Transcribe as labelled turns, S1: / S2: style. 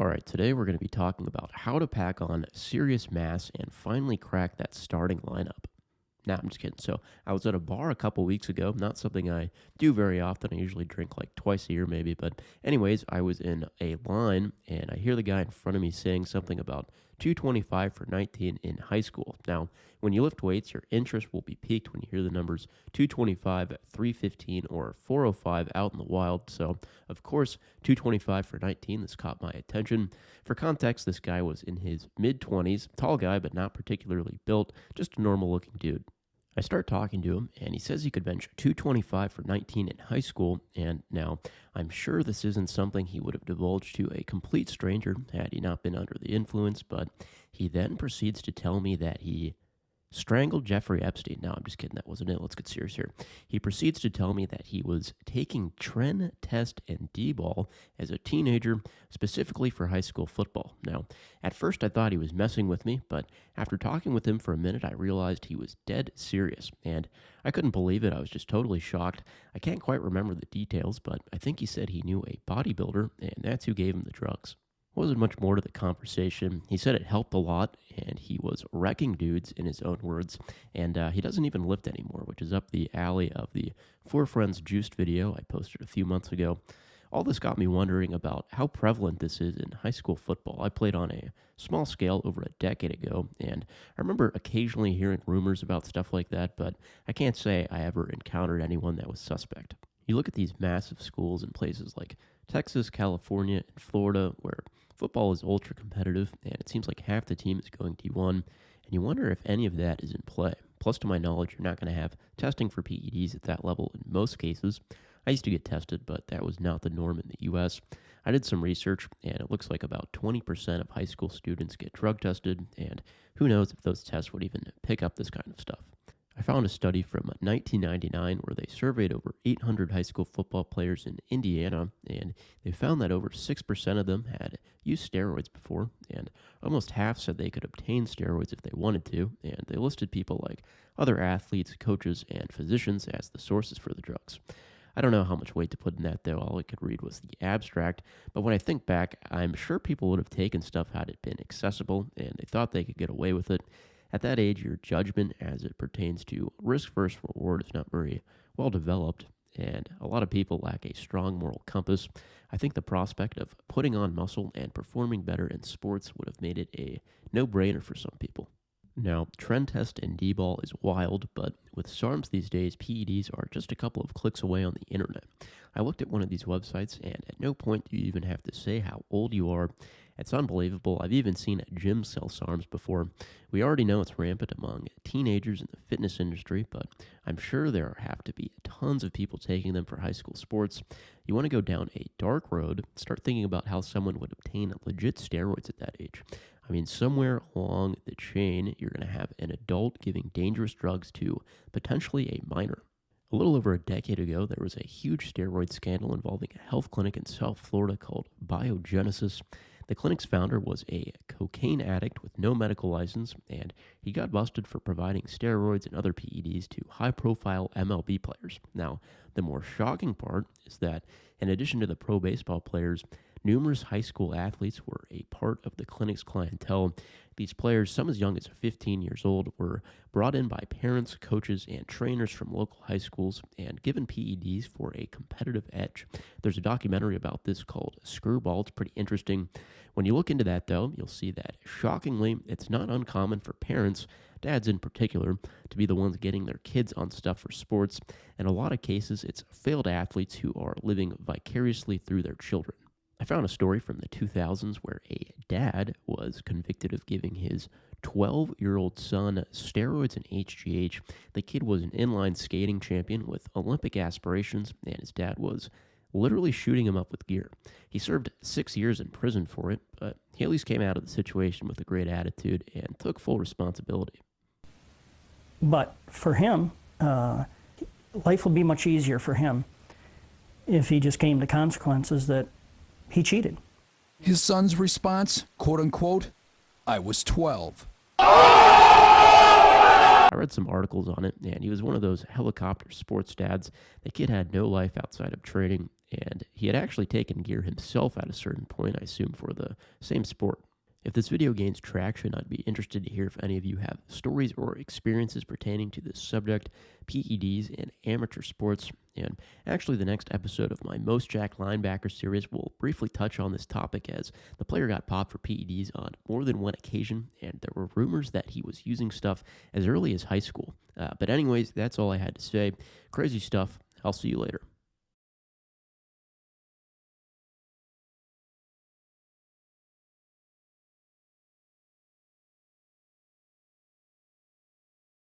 S1: All right, today we're going to be talking about how to pack on serious mass and finally crack that starting lineup. Nah, I'm just kidding. So, I was at a bar a couple weeks ago, not something I do very often. I usually drink like twice a year, maybe. But, anyways, I was in a line and I hear the guy in front of me saying something about 225 for 19 in high school. Now, when you lift weights, your interest will be piqued when you hear the numbers 225, 315, or 405 out in the wild. So, of course, 225 for 19, this caught my attention. For context, this guy was in his mid-20s, tall guy, but not particularly built, just a normal-looking dude. I start talking to him, and he says he could bench 225 for 19 in high school, and now, I'm sure this isn't something he would have divulged to a complete stranger had he not been under the influence, but he then proceeds to tell me that he strangled Jeffrey Epstein. No, I'm just kidding. That wasn't it. Let's get serious here. He proceeds to tell me that he was taking Tren, Test, and D-Bol as a teenager, specifically for high school football. Now, at first I thought he was messing with me, but after talking with him for a minute, I realized he was dead serious, and I couldn't believe it. I was just totally shocked. I can't quite remember the details, but I think he said he knew a bodybuilder, and that's who gave him the drugs. Wasn't much more to the conversation. He said it helped a lot, and he was wrecking dudes, in his own words, and he doesn't even lift anymore, which is up the alley of the Four Friends Juiced video I posted a few months ago. All this got me wondering about how prevalent this is in high school football. I played on a small scale over a decade ago, and I remember occasionally hearing rumors about stuff like that, but I can't say I ever encountered anyone that was suspect. You look at these massive schools in places like Texas, California, and Florida, where football is ultra competitive, and it seems like half the team is going D1, and you wonder if any of that is in play. Plus, to my knowledge, you're not going to have testing for PEDs at that level in most cases. I used to get tested, but that was not the norm in the U.S. I did some research, and it looks like about 20% of high school students get drug tested, and who knows if those tests would even pick up this kind of stuff. I found a study from 1999 where they surveyed over 800 high school football players in Indiana, and they found that over 6% of them had used steroids before, and almost half said they could obtain steroids if they wanted to, and they listed people like other athletes, coaches, and physicians as the sources for the drugs. I don't know how much weight to put in that, though. All I could read was the abstract, but when I think back, I'm sure people would have taken stuff had it been accessible, and they thought they could get away with it. At that age, your judgment as it pertains to risk versus reward is not very well developed, and a lot of people lack a strong moral compass. I think the prospect of putting on muscle and performing better in sports would have made it a no-brainer for some people. Now, Tren, Test, and D-Bol is wild, but with SARMs these days, PEDs are just a couple of clicks away on the internet. I looked at one of these websites, and at no point do you even have to say how old you are. It's unbelievable. I've even seen gyms sell SARMs before. We already know it's rampant among teenagers in the fitness industry, but I'm sure there have to be tons of people taking them for high school sports. You want to go down a dark road, start thinking about how someone would obtain legit steroids at that age. I mean, somewhere along the chain, you're going to have an adult giving dangerous drugs to potentially a minor. A little over a decade ago, there was a huge steroid scandal involving a health clinic in South Florida called Biogenesis. The clinic's founder was a cocaine addict with no medical license, and he got busted for providing steroids and other PEDs to high-profile MLB players. Now, the more shocking part is that, in addition to the pro baseball players, numerous high school athletes were a part of the clinic's clientele. These players, some as young as 15 years old, were brought in by parents, coaches, and trainers from local high schools and given PEDs for a competitive edge. There's a documentary about this called Screwball. It's pretty interesting. When you look into that, though, you'll see that, shockingly, it's not uncommon for parents, dads in particular, to be the ones getting their kids on stuff for sports. In a lot of cases, it's failed athletes who are living vicariously through their children. I found a story from the 2000s where a dad was convicted of giving his 12-year-old son steroids and HGH. The kid was an inline skating champion with Olympic aspirations, and his dad was literally shooting him up with gear. He served 6 years in prison for it, but he at least came out of the situation with a great attitude and took full responsibility.
S2: But for him, life will be much easier for him if he just came to consequences that he cheated.
S3: His son's response, quote unquote, "I was 12.
S1: I read some articles on it, and he was one of those helicopter sports dads. The kid had no life outside of training, and he had actually taken gear himself at a certain point, I assume for the same sport. If this video gains traction, I'd be interested to hear if any of you have stories or experiences pertaining to this subject, PEDs in amateur sports. And actually, the next episode of my Most Jacked Linebacker series will briefly touch on this topic, as the player got popped for PEDs on more than one occasion, and there were rumors that he was using stuff as early as high school. But anyways, that's all I had to say. Crazy stuff. I'll see you later.